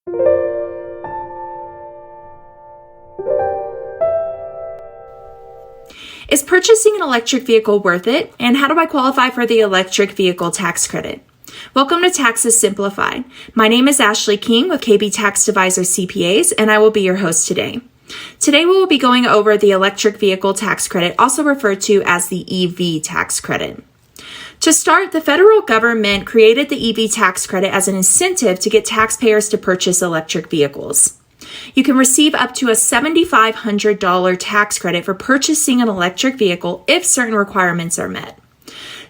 Is purchasing an electric vehicle worth it? And how do I qualify for the electric vehicle tax credit? Welcome to Taxes Simplified. My name is Ashley King with KB Tax Advisor CPAs, and I will be your host today. Today we will be going over the electric vehicle tax credit, also referred to as the EV tax credit. To start, the federal government created the EV tax credit as an incentive to get taxpayers to purchase electric vehicles. You can receive up to a $7,500 tax credit for purchasing an electric vehicle if certain requirements are met.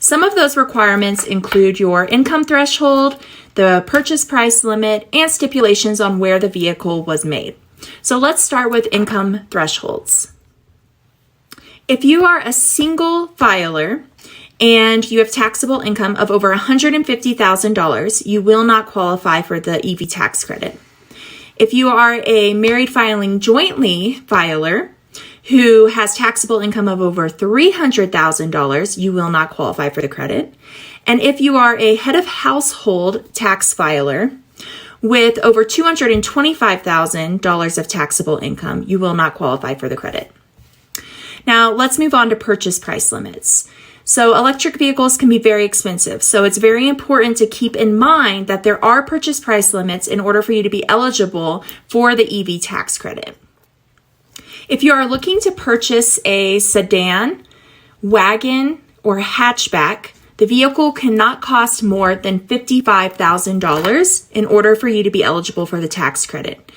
Some of those requirements include your income threshold, the purchase price limit, and stipulations on where the vehicle was made. So let's start with income thresholds. If you are a single filer and you have taxable income of over $150,000, you will not qualify for the EV tax credit. If you are a married filing jointly filer who has taxable income of over $300,000, you will not qualify for the credit. And if you are a head of household tax filer with over $225,000 of taxable income, you will not qualify for the credit. Now, let's move on to purchase price limits. So electric vehicles can be very expensive. So it's very important to keep in mind that there are purchase price limits in order for you to be eligible for the EV tax credit. If you are looking to purchase a sedan, wagon, or hatchback, the vehicle cannot cost more than $55,000 in order for you to be eligible for the tax credit.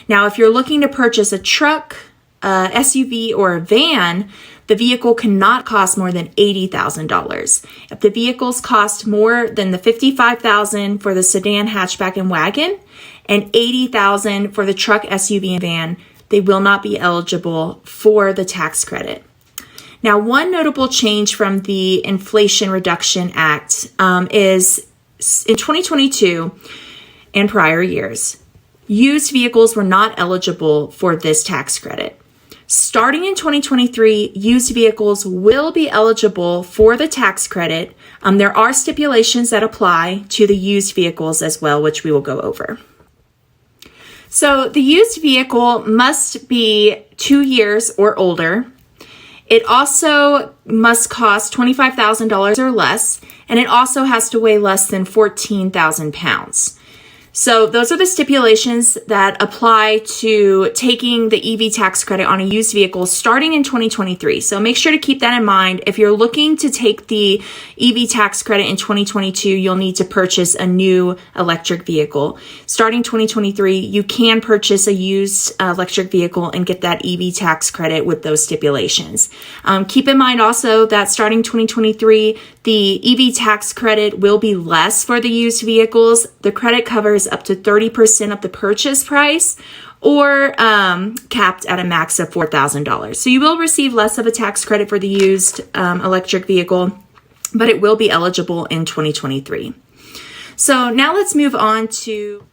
Now, if you're looking to purchase a truck, SUV, or a van, the vehicle cannot cost more than $80,000. If the vehicles cost more than the $55,000 for the sedan, hatchback, and wagon, and $80,000 for the truck, SUV, and van, they will not be eligible for the tax credit. Now, one notable change from the Inflation Reduction Act is in 2022 and prior years, used vehicles were not eligible for this tax credit. Starting in 2023, used vehicles will be eligible for the tax credit. There are stipulations that apply to the used vehicles as well, which we will go over. So the used vehicle must be 2 years or older. It also must cost $25,000 or less, and it also has to weigh less than 14,000 pounds. So those are the stipulations that apply to taking the EV tax credit on a used vehicle starting in 2023. So make sure to keep that in mind. If you're looking to take the EV tax credit in 2022, you'll need to purchase a new electric vehicle. Starting 2023, you can purchase a used electric vehicle and get that EV tax credit with those stipulations. Keep in mind also that starting 2023, the EV tax credit will be less for the used vehicles. The credit covers up to 30% of the purchase price, or capped at a max of $4,000. So you will receive less of a tax credit for the used electric vehicle, but it will be eligible in 2023. So now let's move on to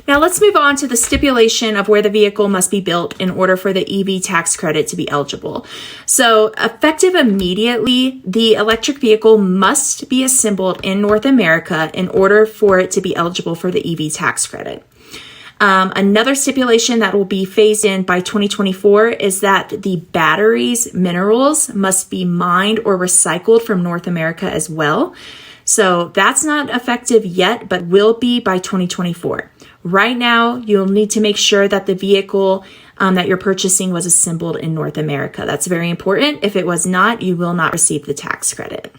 the stipulation of where the vehicle must be built in order for the EV tax credit to be eligible. So effective immediately, the electric vehicle must be assembled in North America in order for it to be eligible for the EV tax credit. Another stipulation that will be phased in by 2024 is that the batteries, minerals must be mined or recycled from North America as well. So that's not effective yet, but will be by 2024. Right now, you'll need to make sure that the vehicle that you're purchasing was assembled in North America. That's very important. If it was not, you will not receive the tax credit.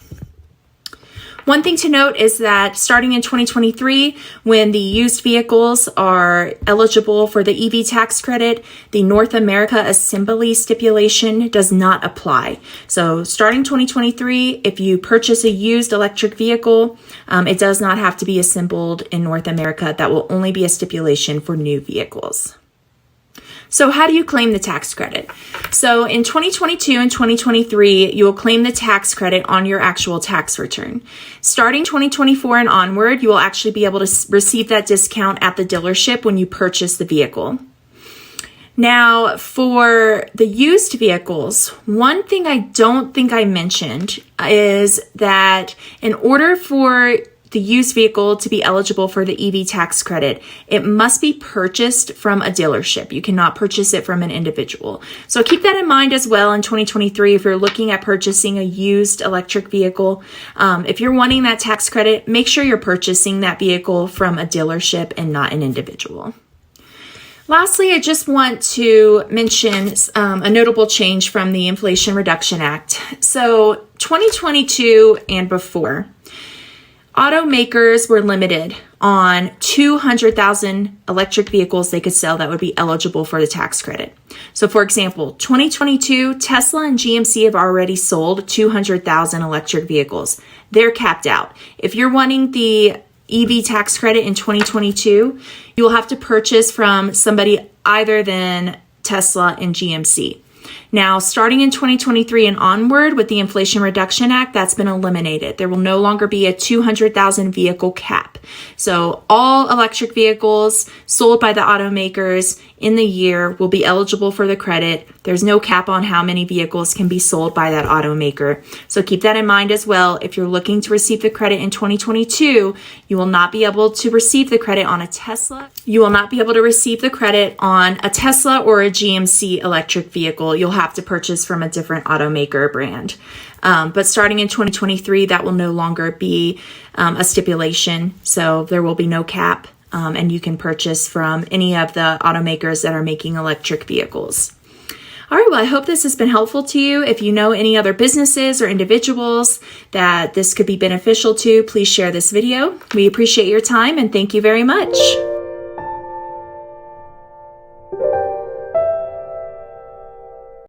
One thing to note is that starting in 2023, when the used vehicles are eligible for the EV tax credit, the North America assembly stipulation does not apply. So starting 2023, if you purchase a used electric vehicle, it does not have to be assembled in North America. That will only be a stipulation for new vehicles. So how do you claim the tax credit? So in 2022 and 2023, you will claim the tax credit on your actual tax return. Starting 2024 and onward, you will actually be able to receive that discount at the dealership when you purchase the vehicle. Now, for the used vehicles, one thing I don't think I mentioned is that in order for the used vehicle to be eligible for the EV tax credit, it must be purchased from a dealership. You cannot purchase it from an individual. So keep that in mind as well in 2023 if you're looking at purchasing a used electric vehicle. If you're wanting that tax credit, make sure you're purchasing that vehicle from a dealership and not an individual. Lastly, I just want to mention a notable change from the Inflation Reduction Act. So 2022 and before, automakers were limited on 200,000 electric vehicles they could sell that would be eligible for the tax credit. So for example, 2022, Tesla and GMC have already sold 200,000 electric vehicles. They're capped out. If you're wanting the EV tax credit in 2022, you will have to purchase from somebody other than Tesla and GMC. Now, starting in 2023 and onward with the Inflation Reduction Act, that's been eliminated. There will no longer be a 200,000 vehicle cap. So all electric vehicles sold by the automakers in the year will be eligible for the credit. There's no cap on how many vehicles can be sold by that automaker. So keep that in mind as well. If you're looking to receive the credit in 2022, you will not be able to receive the credit on a Tesla. You will not be able to receive the credit on a Tesla or a GMC electric vehicle. You'll have to purchase from a different automaker brand. But starting in 2023, that will no longer be a stipulation. So there will be no cap. And you can purchase from any of the automakers that are making electric vehicles. All right, well, I hope this has been helpful to you. If you know any other businesses or individuals that this could be beneficial to, please share this video. We appreciate your time and thank you very much.